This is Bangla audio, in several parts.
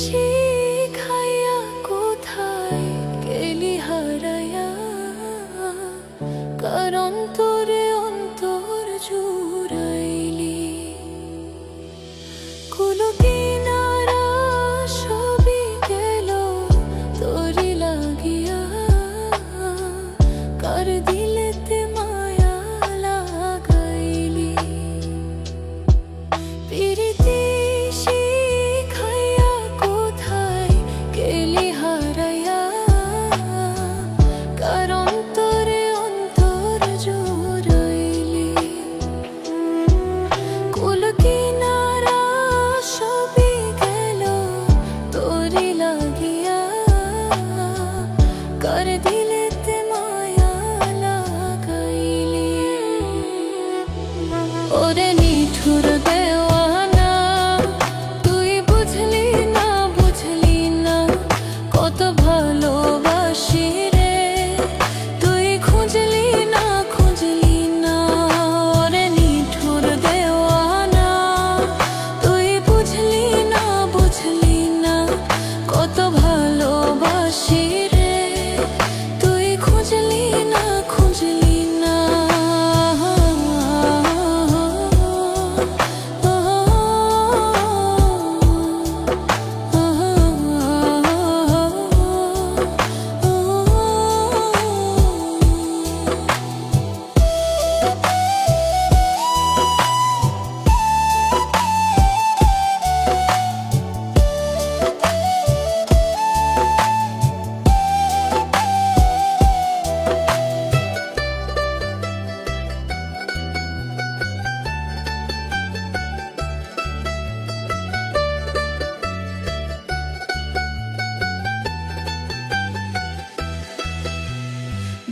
শিখাইয়া কোথায় গেলি হারাইয়া, কারণ তোরে অন্তর জুড়াইলি। কুলো কিনারা সবই গেল তোরে লাগিয়া, কার দিলেতে মায়া লাগাইলি। প্রীতি শিখাইয়া কোথায় গেলি হারাইয়া, কারণ তোরে অন্তর জুড়াইলি। কুল কিনারা সবই গেল তোরে লাগিয়া, কার দিলেতে মায়া লাগাইলি। ওরে নিঠুর দেওয়ানা, তুই বুঝলি না বুঝলি না কত ভালোবাসি রে, তুই খুঁজলি না খুঁজলি না। ওরে নিঠুর দেওয়ানা, তুই বুঝলি না বুঝলি না কত ভালোবাসি রে, তুই খুঁজলি না খুঁজলি না।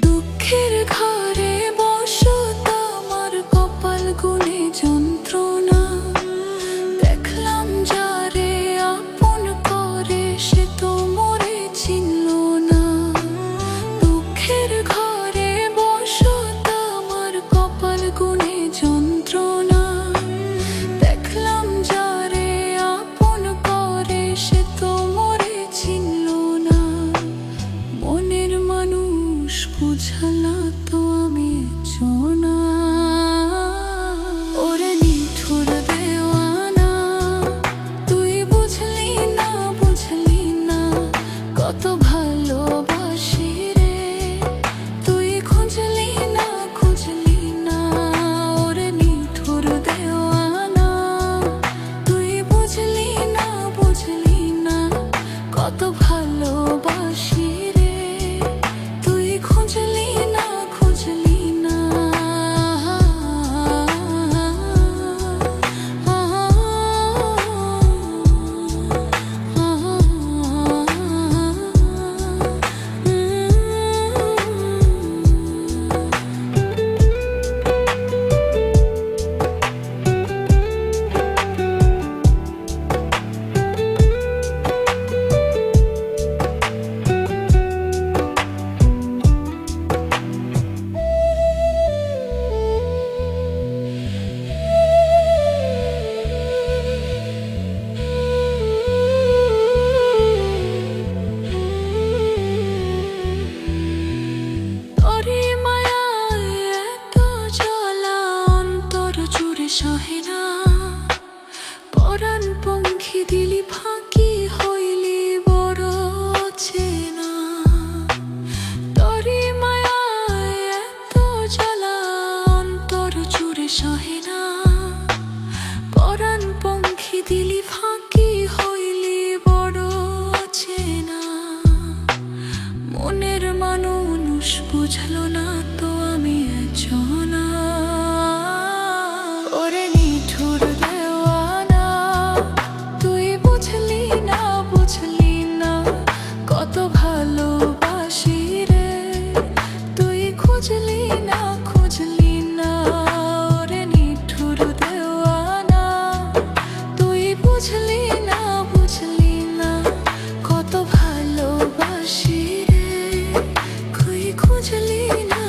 দুঃখের ঘরে বসত আমার কপাল গুনে যন্ত্রণা, দেখলাম যারে আপন করে সে তো মরে চিনল না। দুঃখের ঘরে বসত আমার কপাল গুনে যন্ত্রণা, দেখলাম যারে আপন করে সে তো মরে চিনল না। মনের মানুষ বুঝলা তো আমি জোনা। ওরে নিঠুর দেওয়ানা, তুই বুঝলি না বুঝলি না কত ভালোবাসি রে, তুই খুঁজলি না খুঁজলি না। ওরে নিঠুর দেওয়ানা, তুই বুঝলি না বুঝলি না কত ভালোবাসি রে, তুই খুঁজলি না খুঁজলি না। তোরে মায়ায় এত জ্বালা অন্তর জুড়ে সহে না, পরাণ পঙ্খী দিলি ফাঁকি হইলি বড় চেনা। তোরে মায়ায় এত জ্বালা অন্তর জুড়ে সহে না, পরাণ পঙ্খী দিলি ফাঁকি হইলি বড় চেনা। মনের মানুষ বুঝলো না তো আমি জনা। ওরে নিঠুর দেওয়ানা, তুই বুঝলি না বুঝলি না কত ভালোবাসি রে, তুই খুঁজলি না খুঁজলি না। ওরে নিঠুর দেওয়ানা, তুই বুঝলি না বুঝলি না কত ভালোবাসি রে, তুই খুঁজলি না।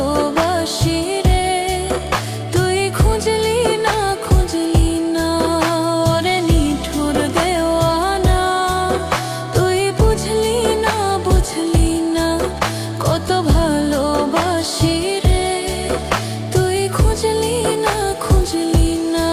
ভালোবাসি রে, তুই খুঁজলি না খুঁজলি না, ওরে নিঠুর দেওয়ানা, তুই বুঝলি না বুঝলি না, কত ভালোবাসি রে, তুই খুঁজলি না খুঁজলি না।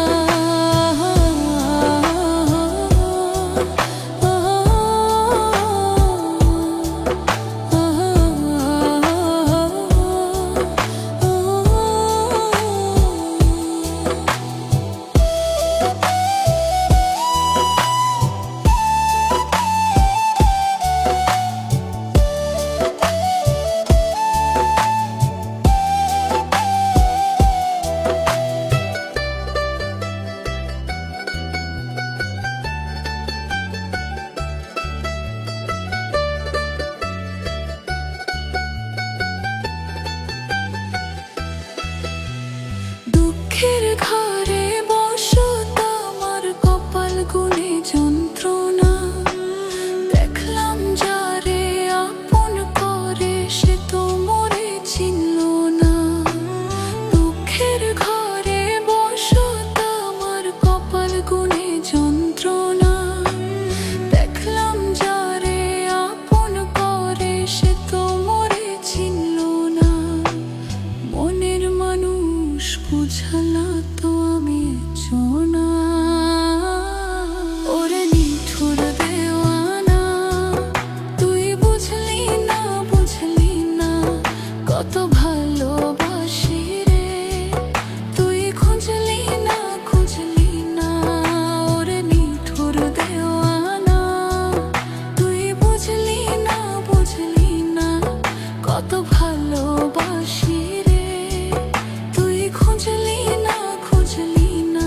দুঃখের ঘরে বসত আমার কপাল গুনে যন্ত্রণা, দেখলাম যারে আপন করে সে তো মরে চিনল না। দুঃখের ঘরে বসত আমার কপাল গুনে যন্ত্রণা, দেখলাম যারে আপন করে সে তো মরে চিনল না। মনের মানুষ বুঝলা তো আমি জোনা, ওরে নিঠুর দেওয়ানা, তুই বুঝলি না বুঝলি না, কত ভালোবাসি রে, তুই খুঁজলি না খুঁজলি না, ওরে নিঠুর দেওয়ানা, তুই বুঝলি না বুঝলি না, কত ভালোবাসি রে, তুই খুঁজলি না খুঁজলি না।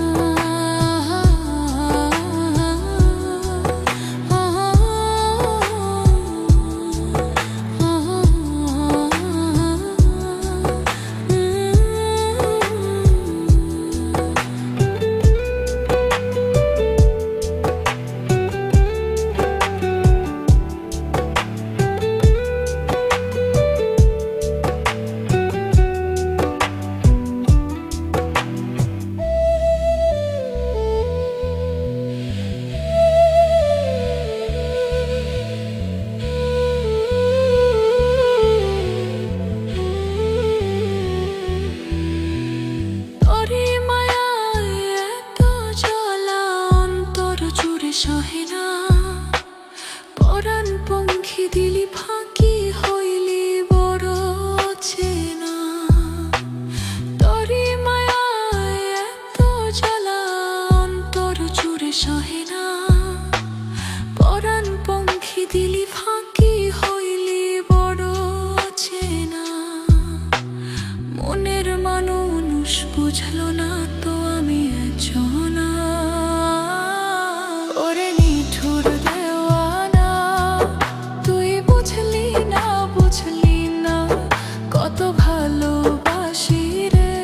তোরে মায়ায় এত জ্বালা অন্তর জুড়ে সহে না, পরাণ পঙ্খী দিলি ফাঁকি হইলি বড় চেনা। তোরে মায়ায় এত জ্বালা অন্তর জুড়ে সহে না, পরাণ পঙ্খী দিলি ফাঁকি হইলি বড় চেনা। মনের মানুষ বুঝলো না তো আমি একজনা, ওরে নিঠুর দেওয়ানা, তুই বুঝলি না বুঝলি না, কত ভালোবাসি রে,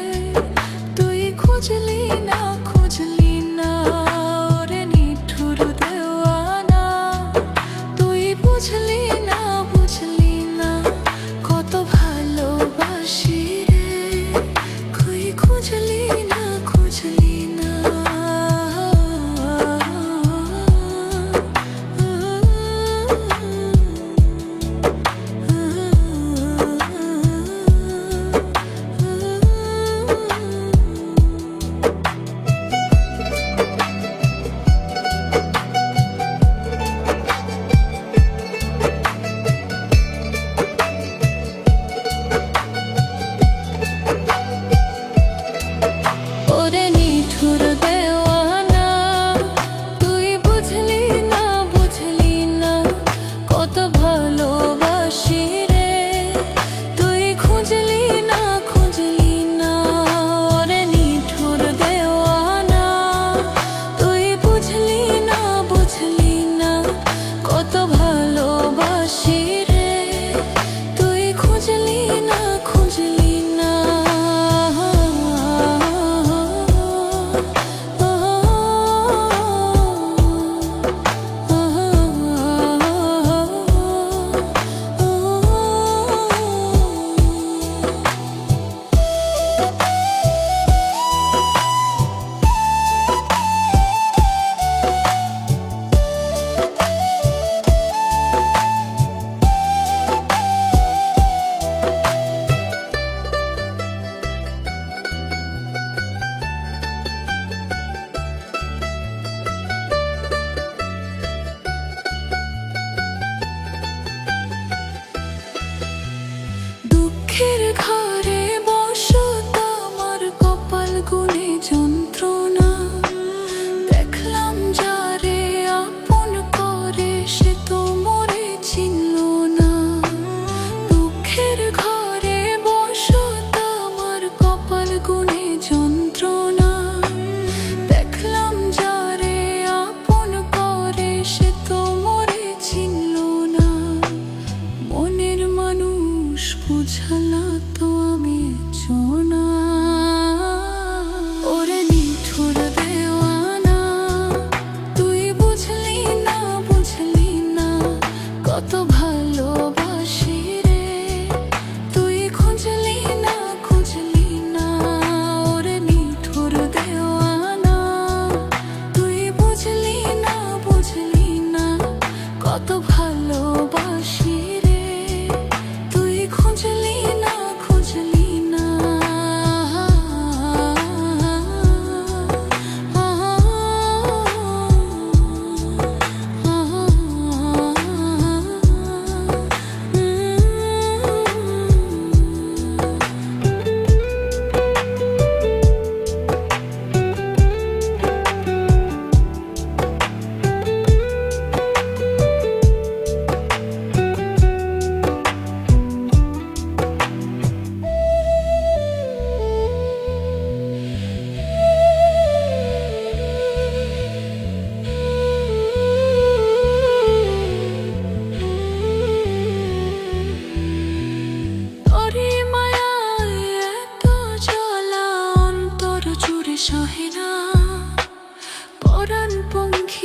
তুই খুঁজলি না খুঁজলি না, ওরে নিঠুর দেওয়ানা, তুই বুঝলি না বুঝলি না, কত ভালোবাসি রে, তুই খুঁজলি না খুঁজলি না।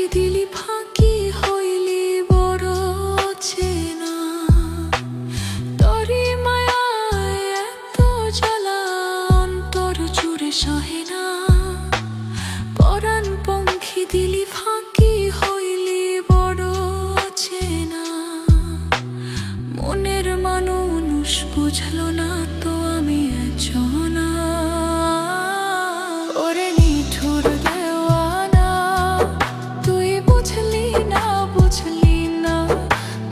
পাখি দিলি ফাঁকি হইলি বড় চেনা তরি মায়ায় এত জ্বালা অন্তর জুড়ে সহে না পরাণ পঙ্খী দিলি ফাঁকি হইলি বড় চেনা মনের মানুষ বুঝলো না তো আমি একজনা ওরে নিঠুর দেওয়ানা তুই বুঝলি না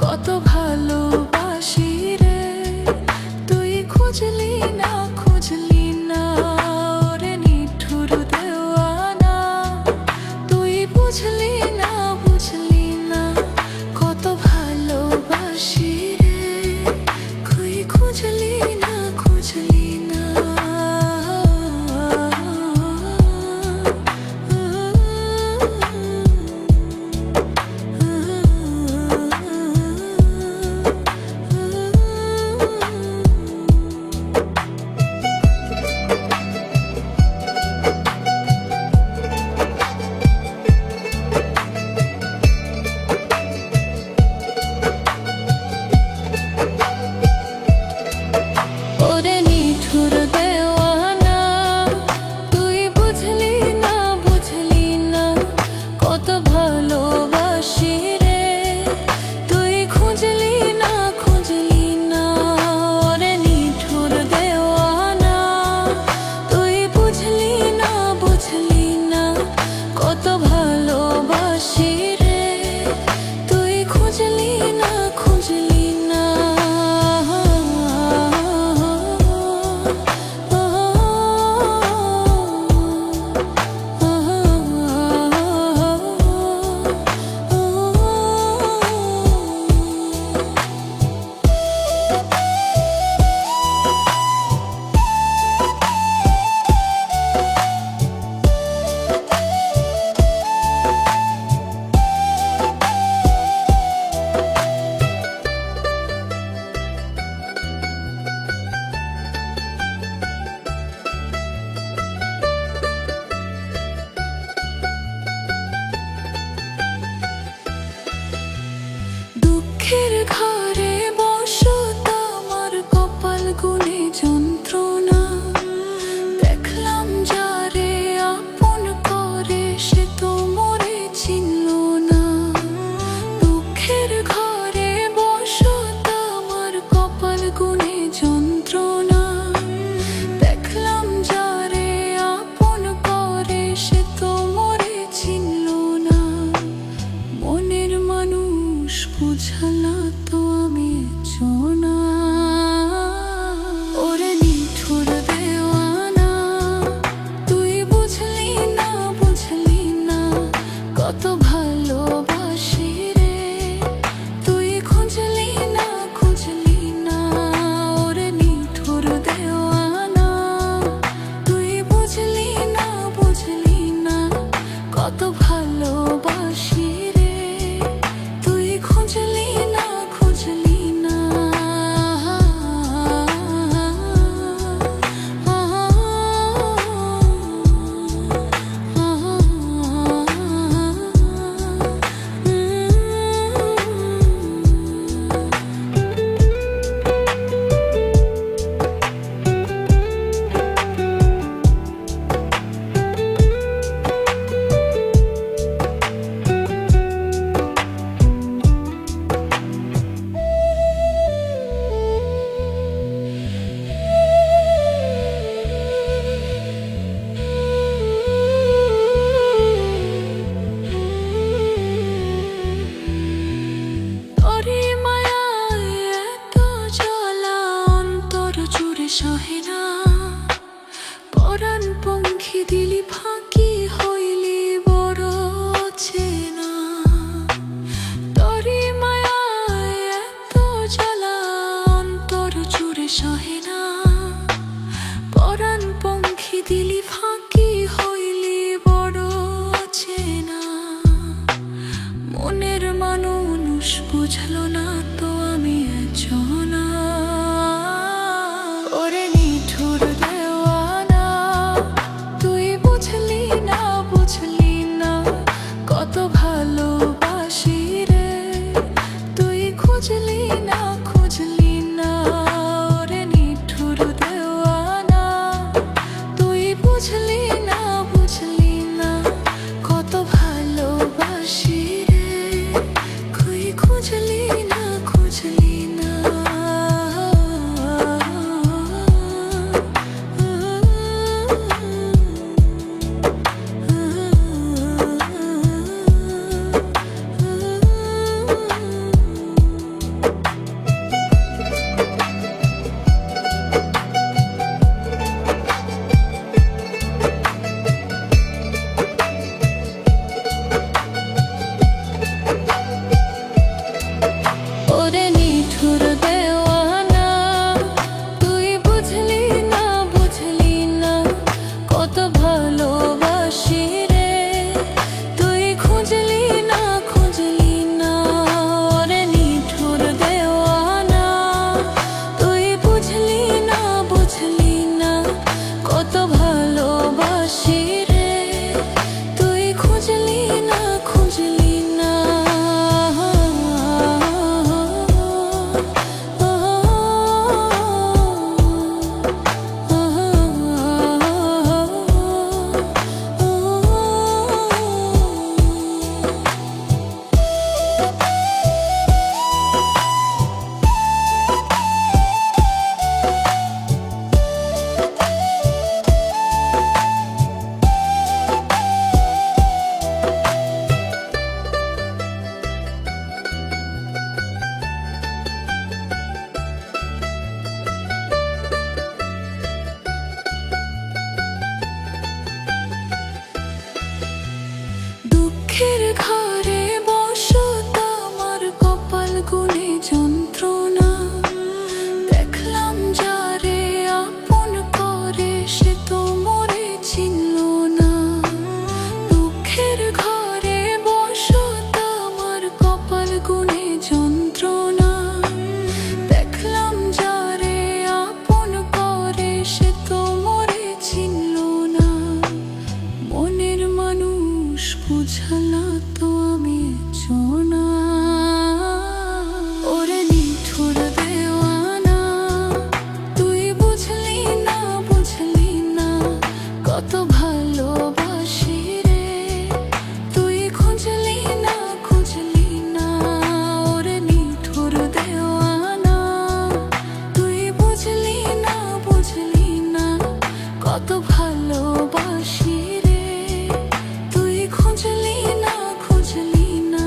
কত ভালোবাসি রে তুই খুঁজলি না ওরে নিঠুর দেওয়ানা তুই বুঝলি না কত ভালোবাসি রে তুই খুঁজলি না ওরে নিঠুর দেওয়ানা তুই বুঝলি না কত ভালোবাসি রে তুই খুঁজলি না ওরে নিঠুর দেওয়ানা তুই বুঝলি না কত ভালোবাসি রে তুই খুঁজলি না দুঃখের ঘরে বসত আমার কপাল গুনে যন্ত্রণা দেখলাম যারে আপন করে সে তো মরে চিনল না দুঃখের ঘরে বসত আমার কপাল গুনে যন্ত্রণা দেখলাম যারে আপন করে সে তো মরে চিনল না মনের মানুষ বুঝলা তো আমি একজনা ওরে নিঠুর দেওয়ানা তুই বুঝলি না কত ভালোবাসি রে তুই খুঁজলি না ওরে নিঠুর দেওয়ানা তুই বুঝলি না কত ভালোবাসি রে তুই খুঁজলি না তরি মায়ায় এত জ্বালা অন্তর জুড়ে সহে না পরাণ পঙ্খী দিলি ফাঁকি হইলি বড় চেনা তরি মায়ায় এত জ্বালা অন্তর জুড়ে সহে না পরাণ পঙ্খী দিলি ফাঁকি হইলি বড় চেনা মনের মানুষ বুঝলো না তো আমি একজনা ওরে নিঠুর দেওয়ানা তুই বুঝলি না কত ভালো কত ভালোবাসি রে, তুই খুঁজলি না খুঁজলি না।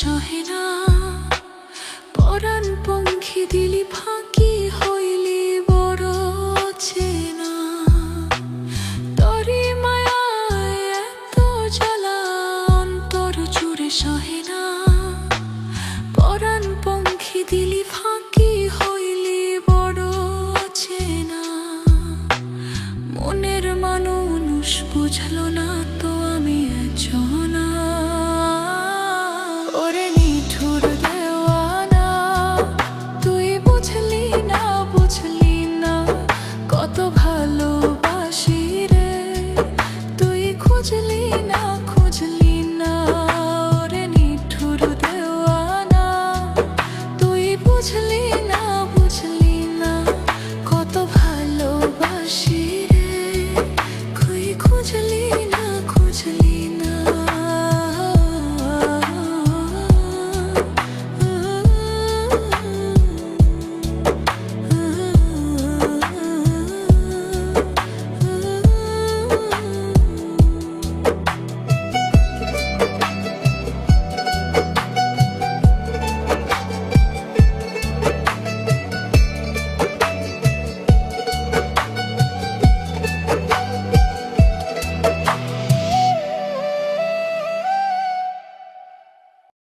সহে না পরাণ পঙ্খী দিলি ফাঁকি হইলি বড় চেনা। তরি মায়ায় এত জ্বালা অন্তর জুড়ে সহে না, পরাণ পঙ্খী দিলি ফাঁকি হইলি বড় চেনা। মনের মানুষ বুঝলো না